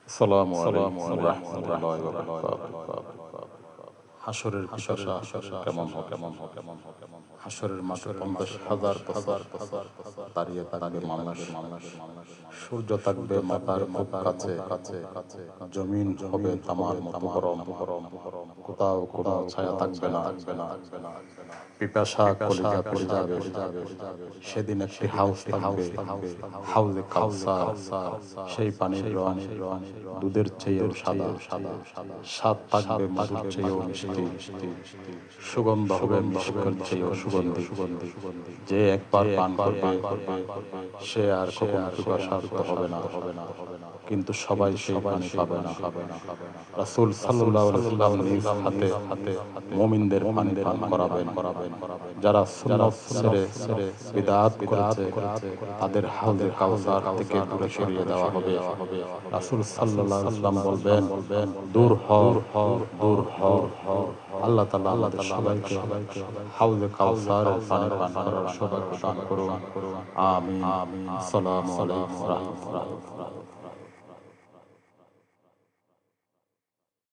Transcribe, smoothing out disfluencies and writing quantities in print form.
আসসালামু আলাইকুম ওয়া রাহমাতুল্লাহি ওয়া বারাকাতুহু। হাসরের পিপাসা কেমন হবে? হাসরের মাঠে ৫০,০০০ বছর দাঁড়িয়ে থাকবে মানুষ। সূর্য থাকবে মাথার খুব কাছে, জমিন হবে তামার মতো গরম, কোথাও কোনো ছায়া থাকবে না। পিপাসা কলিজা পুড়ে যাবে। সেদিন একটি হাউস থাকবে, হাউজে কাউসার। সেই পানির রং দুধের চেয়েও সাদা, স্বাদ থাকবে মধুর চেয়েও মিষ্টি, সুগন্ধ হবে মিষ্কের চেয়েও সুগন্ধি। যে একবার পান করবে সে আর কখনো পিপাসার্ত হবে না। কিন্তু সবাই সেই পানি পাবে না। রাসূল সাল্লাল্লাহু আলাইহি ওয়াসাল্লাম নিজ হাতে মুমিনদের পানি পান করাবেন। যারা সুন্নাত ছেড়ে বিদআত করেছে তাদের হাউজে কাউসার থেকে দূরে সরিয়ে দেওয়া হবে। রাসূল সাল্লাল্লাহু আলাইহি ওয়াসাল্লাম বলবেন, দূর হও, দূর হও। আল্লাহ তাআলা আমাদের সবাইকে হাউজে কাউসারের পানি পান করার সৌভাগ্য দান করুন। আমিন। আসসালামু আলাইকুম ওয়া রাহমাতুল্লাহ।